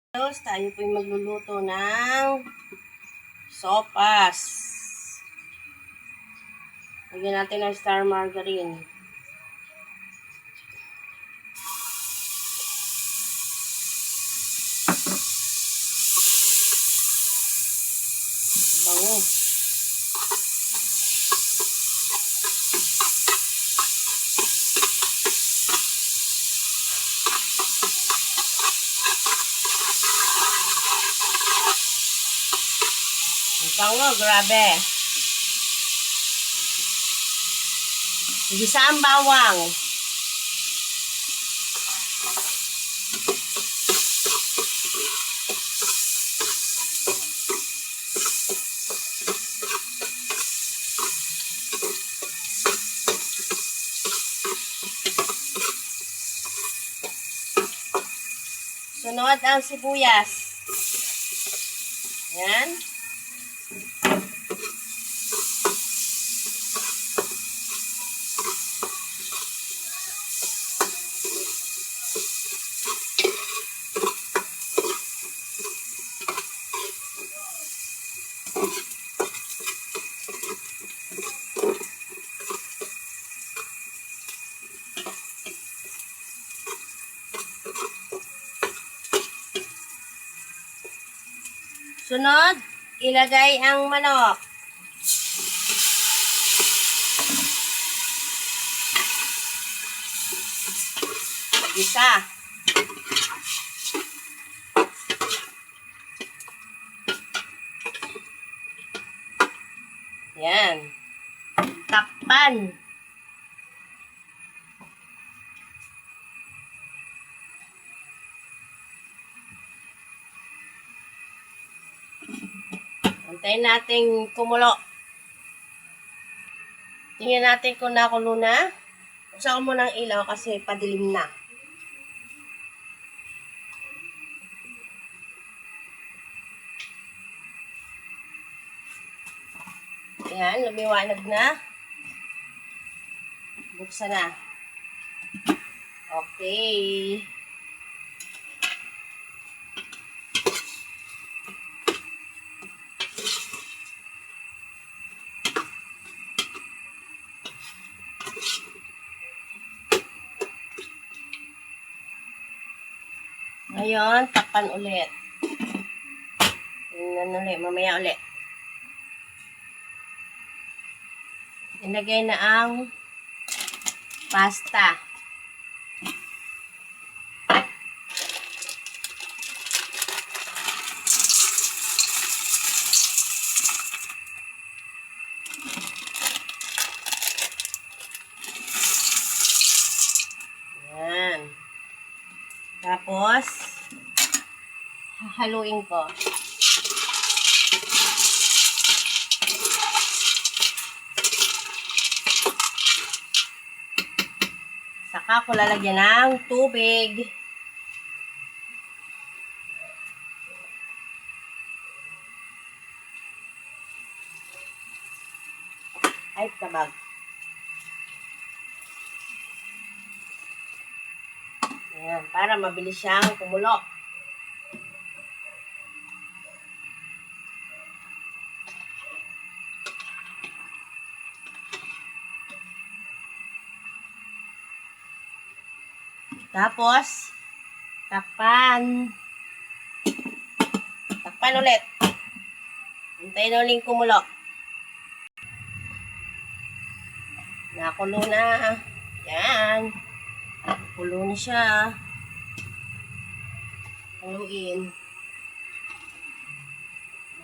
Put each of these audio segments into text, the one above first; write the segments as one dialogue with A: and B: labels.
A: Tayo po yung magluluto ng sopas. Lagyan natin ng star margarine. Bango. Ang bango, grabe. Gisa ang bawang. Sunod ang sibuyas. Yan. Sunod, ilagay ang manok. Gisa. Yan. Takpan. Antayin natin kumulo. Tingnan natin kung nakulo na. Buksan ko muna ang ilaw kasi padilim na. Ayan, lumiwanag na. Buksan na. Okay. Ngayon, takpan ulit. Tingnan ulit, mamaya ulit. Ilagay na ang pasta. Yan. Tapos, hahaluin ko. Saka ko lalagyan ng tubig. Ay, tabag. Ayan, para mabilis siyang kumulo. Tapos, takpan. Takpan ulit. Hintayin ulit kumulo. Nakulo na. Yan. Nakulo na siya. Haluin.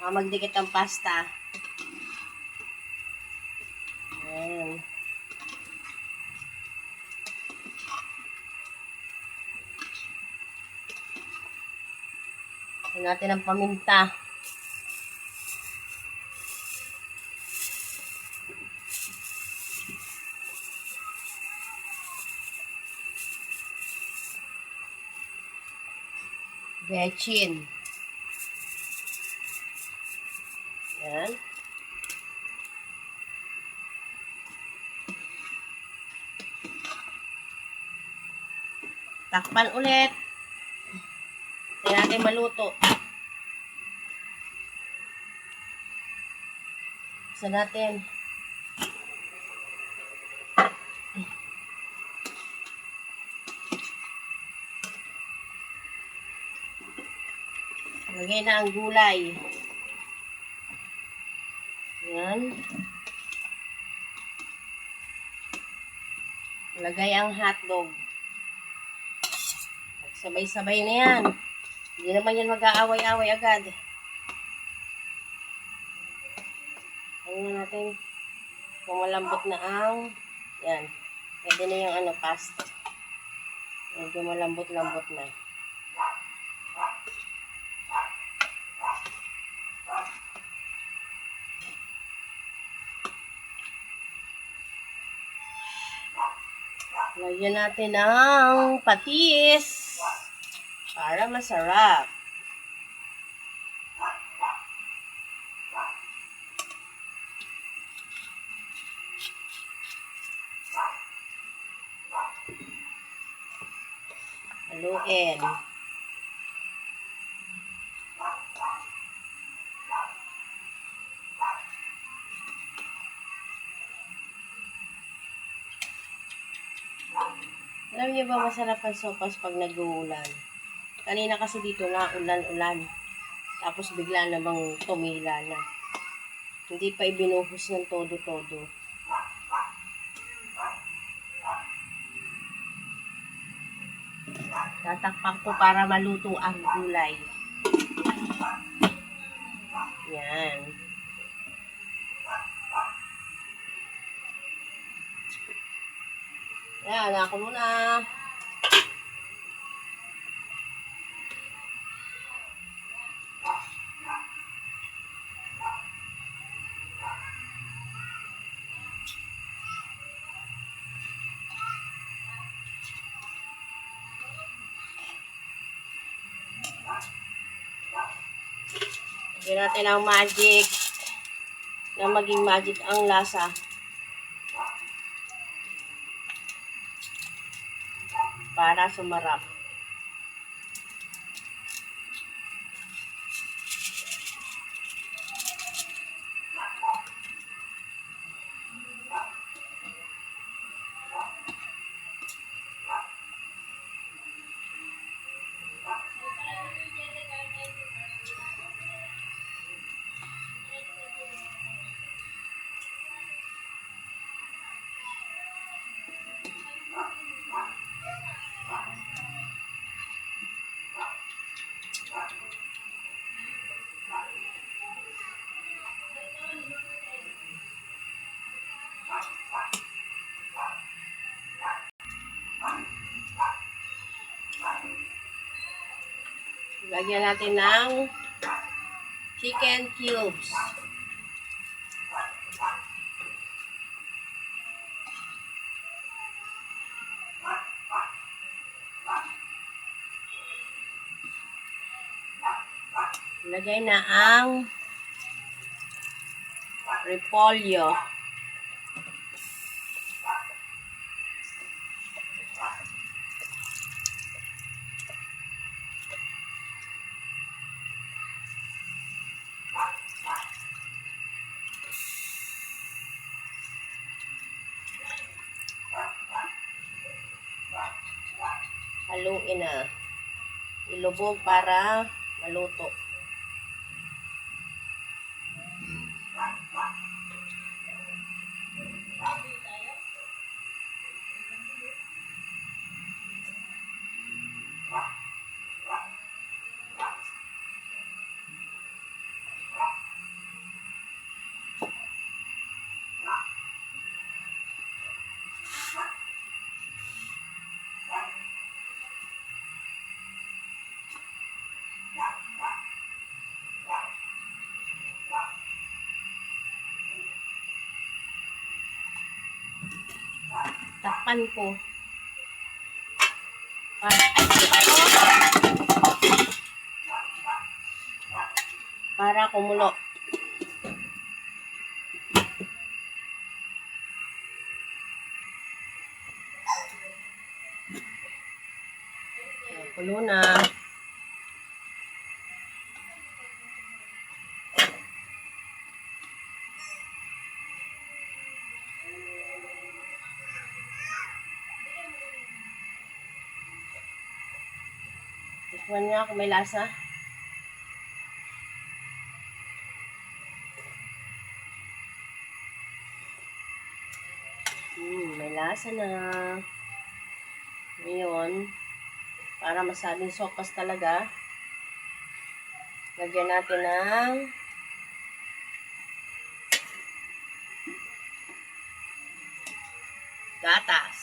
A: Baka magdikit ang pasta. Yan. Lagyan natin ang paminta. Bechin. Yan. Takpan ulit. Tingnan natin maluto. Isa natin. Lagay na ang gulay. Yan. Lagay ang hotdog. Sabay-sabay na yan. Hindi naman yan mag-aaway-aaway agad. Ano natin? Kung malambot na ang yan. Pwede na yung pasta. Medyo malambot-lambot na. Lagyan natin ng patis para masarap. Haluin. Alam niyo ba masarap ang sopas pag nag-uulan? Kanina kasi dito nga ulan-ulan. Tapos bigla namang tumila na. Hindi pa ibinuhos ng todo-todo. Tatakpan ko para maluto ang gulay. Yan. Yan, nakulo na. Lagyan natin ang magic na maging magic ang lasa. Para sumarap. Lagyan natin ng chicken cubes. Lagay na ang repolyo. Haluin na. Ilubog para maluto. Takpan ko. Para kumulo. Kulo na. Tikman nga kung may lasa. May lasa na. Ngayon, para masabing sopas talaga, lagyan natin ng gatas.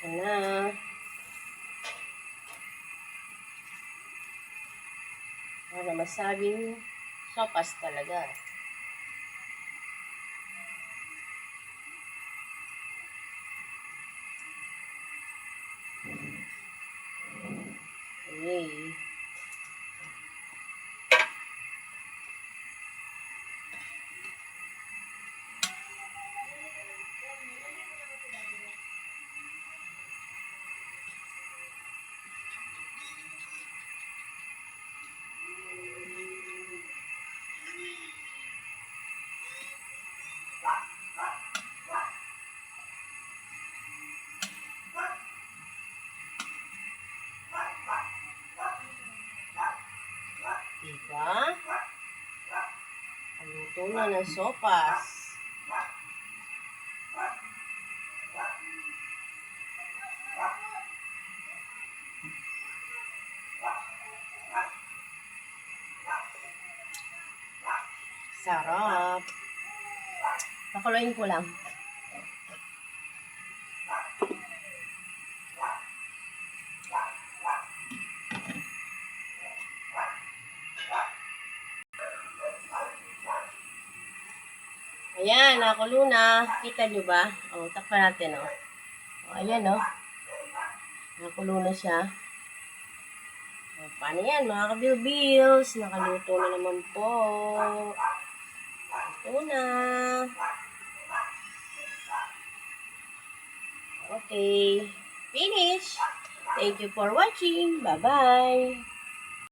A: Yan na. Para masabing sopas talaga. Okay. Diba? Luto na ng sopas. Sarap. Pakuluin ko lang. Ayan, nakulo na. Kita nyo ba? O, takpan natin, o. O, ayan, o. Nakulo na siya. O, paano yan, mga kabilbils? Nakaluto na naman po. Ito na. Okay. Finish. Thank you for watching. Bye-bye.